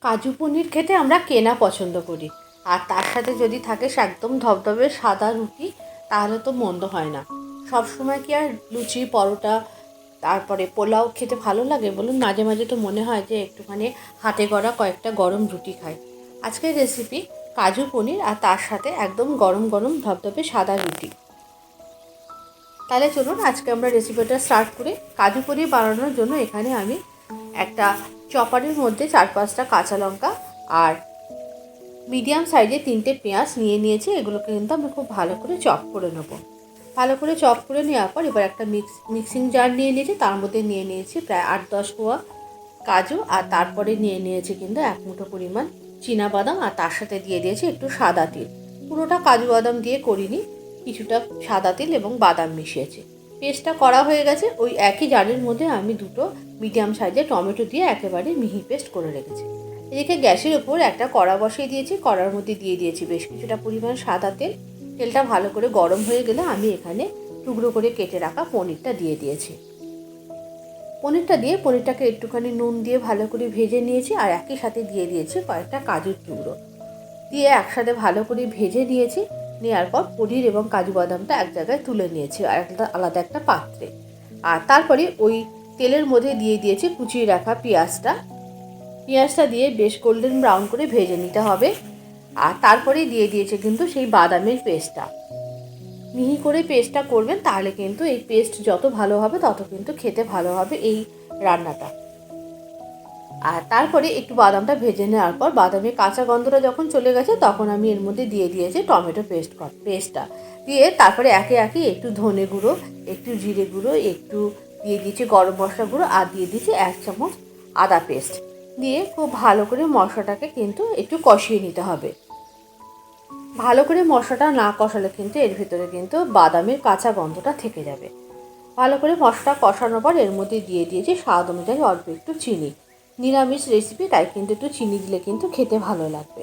কাজু পনির খেতে আমরা কেনা পছন্দ করি, আর তার সাথে যদি থাকে একদম ধবধবে সাদা রুটি, তাহলে তো মন্দ হয় না। সব সময় কি আর লুচি পরোটা তারপরে পোলাও খেতে ভালো লাগে বলুন? মাঝে মাঝে তো মনে হয় যে একটুখানি হাতে গড়া কয়েকটা গরম রুটি খাই। আজকের রেসিপি কাজু পনির, আর তার সাথে একদম গরম গরম ধবধবে সাদা রুটি। তাহলে চলুন আজকে আমরা রেসিপিটা স্টার্ট করি। কাজু পনির বানানোর জন্য এখানে আমি একটা চপারের মধ্যে 4-5টা কাঁচা লঙ্কা আর মিডিয়াম সাইজে 3টে পেঁয়াজ নিয়ে নিয়েছি। এগুলোকে কিন্তু আমি খুব ভালো করে চপ করে নেব। ভালো করে চপ করে নেওয়ার পর এবার একটা মিক্সিং জার নিয়ে নিয়েছি, তার মধ্যে নিয়ে নিয়েছি প্রায় 8-10 কোয়া কাজু, আর তারপরে নিয়ে নিয়েছি কিন্তু 1 মুঠো পরিমাণ চীনাবাদাম, আর তার সাথে দিয়ে দিয়েছি একটু সাদা তিল। পুরোটা কাজু বাদাম দিয়ে করিনি, কিছুটা সাদা তিল এবং বাদাম মিশিয়েছি। পেস্টটা করা হয়ে গেছে। ওই একই জারের মধ্যে আমি 2টো মিডিয়াম সাইজের টমেটো দিয়ে একেবারে মিহি পেস্ট করে রেখেছি। এদিকে গ্যাসের ওপর একটা কড়া বসিয়ে দিয়েছি, কড়ার মধ্যে দিয়ে দিয়েছি বেশ কিছুটা পরিমাণ সাদা তেল। তেলটা ভালো করে গরম হয়ে গেলে আমি এখানে টুকরো করে কেটে রাখা পনিরটা দিয়ে দিয়েছি। পনিরটাকে একটুখানি নুন দিয়ে ভালো করে ভেজে নিয়েছি, আর একই সাথে দিয়ে দিয়েছি কয়েকটা কাজুর টুকরো দিয়ে একসাথে ভালো করে ভেজে নিয়েছি। নেওয়ার পর পনির এবং কাজু বাদামটা এক জায়গায় তুলে নিয়েছি আর আলাদা একটা পাত্রে। আর তারপরে ওই তেলের মধ্যে দিয়ে দিয়েছি কুচিয়ে রাখা পেঁয়াজটা দিয়ে বেশ গোল্ডেন ব্রাউন করে ভেজে নিতে হবে। আর তারপরে দিয়ে দিয়েছে কিন্তু সেই বাদামের পেস্টটা। মিহি করে পেস্টটা করবেন, তাহলে কিন্তু এই পেস্ট যত ভালো হবে তত কিন্তু খেতে ভালো হবে এই রান্নাটা। আর তারপরে একটু বাদামটা ভেজে নেওয়ার পর বাদামের কাঁচা গন্ধটা যখন চলে গেছে, তখন আমি এর মধ্যে দিয়ে দিয়েছি টমেটো পেস্টটা দিয়ে তারপরে একে একে একটু ধনে গুঁড়ো, একটু জিরে গুঁড়ো, একটু দিয়ে দিয়েছি গরম মশলা গুঁড়ো, আর দিয়ে দিয়েছি 1 চামচ আদা পেস্ট দিয়ে খুব ভালো করে মশলাটাকে কিন্তু একটু কষিয়ে নিতে হবে। ভালো করে মশলাটা না কষালে কিন্তু এর ভিতরে কিন্তু বাদামের কাঁচা গন্ধটা থেকে যাবে। ভালো করে মশলা কষানোর পর এর মধ্যে দিয়ে দিয়েছি স্বাদ অনুযায়ী অল্প একটু চিনি। নিরামিষ রেসিপি, তাই কিন্তু একটু চিনি দিলে কিন্তু খেতে ভালো লাগবে।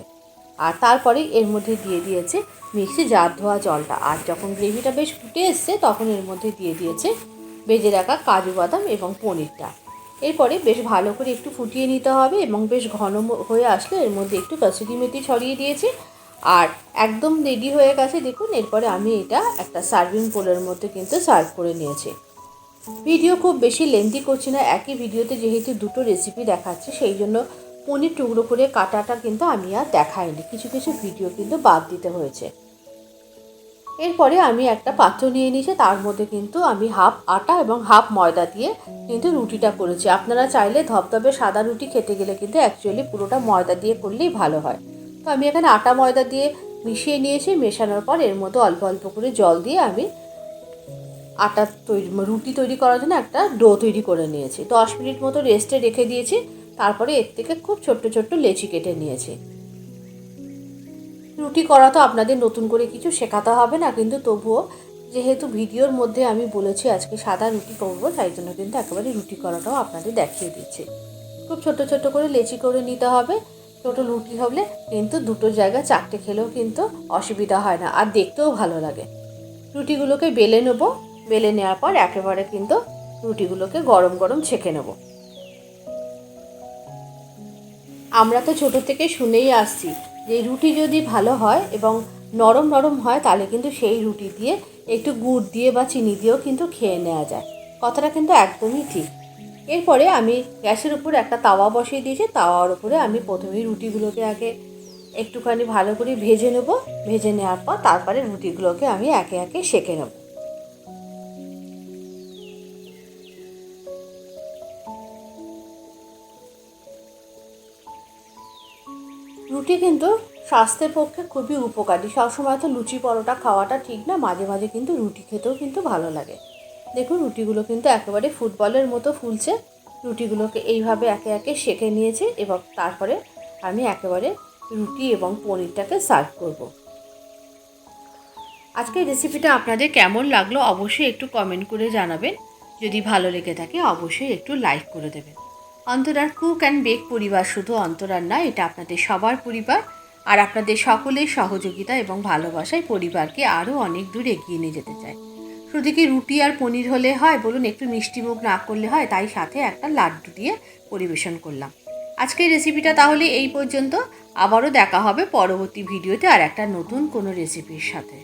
আর তারপরে এর মধ্যে দিয়ে দিয়েছে মিক্সি জার ধোয়া জলটা। আর যখন গ্রেভিটা বেশ ফুটে এসছে, তখন এর মধ্যে দিয়ে দিয়েছে ভেজে রাখা কাজু বাদাম এবং পনিরটা। এরপরে বেশ ভালো করে একটু ফুটিয়ে নিতে হবে এবং বেশ ঘন হয়ে আসলে এর মধ্যে একটু কসুরি মেথি ছড়িয়ে দিয়েছি। আর একদম রেডি হয়ে গেছে দেখুন। এরপরে আমি এটা একটা সার্ভিং বোলের মধ্যে কিন্তু সার্ভ করে নিয়েছি। ভিডিও খুব বেশি লেন্থি করছি না, একই ভিডিওতে যেহেতু 2টো রেসিপি দেখাচ্ছি, সেই জন্য পনির টুকরো করে কাটাটা কিন্তু আমি আর দেখাইনি, কিছু কিছু ভিডিও কিন্তু বাদ দিতে হয়েছে। এরপরে আমি একটা পাত্র নিয়ে নিয়েছি, তার মধ্যে কিন্তু আমি হাফ আটা এবং হাফ ময়দা দিয়ে কিন্তু রুটিটা করেছি। আপনারা চাইলে ধবধবে সাদা রুটি খেতে গেলে কিন্তু অ্যাকচুয়ালি পুরোটা ময়দা দিয়ে করলেই ভালো হয়। তো আমি এখানে আটা ময়দা দিয়ে মিশিয়ে নিয়েছি। মেশানোর পর এর মধ্যে অল্প অল্প করে জল দিয়ে আমি রুটি তৈরি করার জন্য একটা ডো তৈরি করে নিয়েছি। 10 মিনিট মতো রেস্টে রেখে দিয়েছি। তারপরে এর থেকে খুব ছোট্ট ছোট্ট লেচি কেটে নিয়েছি। রুটি করা তো আপনাদের নতুন করে কিছু শেখাতে হবে না, কিন্তু তবুও যেহেতু ভিডিওর মধ্যে আমি বলেছি আজকে সাদা রুটি করবো, তাই জন্য কিন্তু একেবারে রুটি করাটাও আপনাদের দেখিয়ে দিচ্ছি। খুব ছোট ছোট করে লেচি করে নিতে হবে। ছোটো রুটি হলে কিন্তু 2টো জায়গায় 4টে খেলেও কিন্তু অসুবিধা হয় না, আর দেখতেও ভালো লাগে। রুটিগুলোকে বেলে নেব। বেলে নেওয়ার পর একেবারে কিন্তু রুটিগুলোকে গরম গরম ছেঁকে নেব। আমরা তো ছোটো থেকে শুনেই আসছি যে রুটি যদি ভালো হয় এবং নরম নরম হয়, তাহলে কিন্তু সেই রুটি দিয়ে একটু গুড় দিয়ে বা চিনি দিয়েও কিন্তু খেয়ে নেওয়া যায়। কথাটা কিন্তু একদমই ঠিক। এরপরে আমি গ্যাসের উপর একটা তাওয়া বসিয়ে দিয়েছি। তাওয়ার উপরে আমি প্রথমেই রুটিগুলোকে আগে একটুখানি ভালো করে ভেজে নেব। ভেজে নেওয়ার পর তারপরে রুটিগুলোকে আমি একে একে সেঁকে নেব। রুটি কিন্তু স্বাস্থ্যের পক্ষে খুবই উপকারী। সবসময় তো লুচি পরোটা খাওয়াটা ঠিক না, মাঝে মাঝে কিন্তু রুটি খেতেও কিন্তু ভালো লাগে। দেখুন রুটিগুলো কিন্তু একেবারে ফুটবলের মতো ফুলছে। রুটিগুলোকে এইভাবে একে একে সেঁকে নিয়েছি এবং তারপরে আমি একেবারে রুটি এবং পনিরটাকে সার্ভ করব। আজকের রেসিপিটা আপনাদের কেমন লাগলো অবশ্যই একটু কমেন্ট করে জানাবেন। যদি ভালো লেগে থাকে অবশ্যই একটু লাইক করে দেবেন। অন্তরার কুক অ্যান্ড বেক পরিবার শুধু অন্তরার নয়, এটা আপনাদের সবার পরিবার। আর আপনাদের সকলের সহযোগিতা এবং ভালোবাসায় পরিবারকে আরও অনেক দূর এগিয়ে নিয়ে যেতে চায়। শুধু কি রুটি আর পনির হলে হয় বলুন? একটু মিষ্টিমুখ না করলে হয়? তাই সাথে একটা লাড্ডু দিয়ে পরিবেশন করলাম। আজকের রেসিপিটা তাহলে এই পর্যন্ত। আবারও দেখা হবে পরবর্তী ভিডিওতে আর একটা নতুন কোনো রেসিপির সাথে।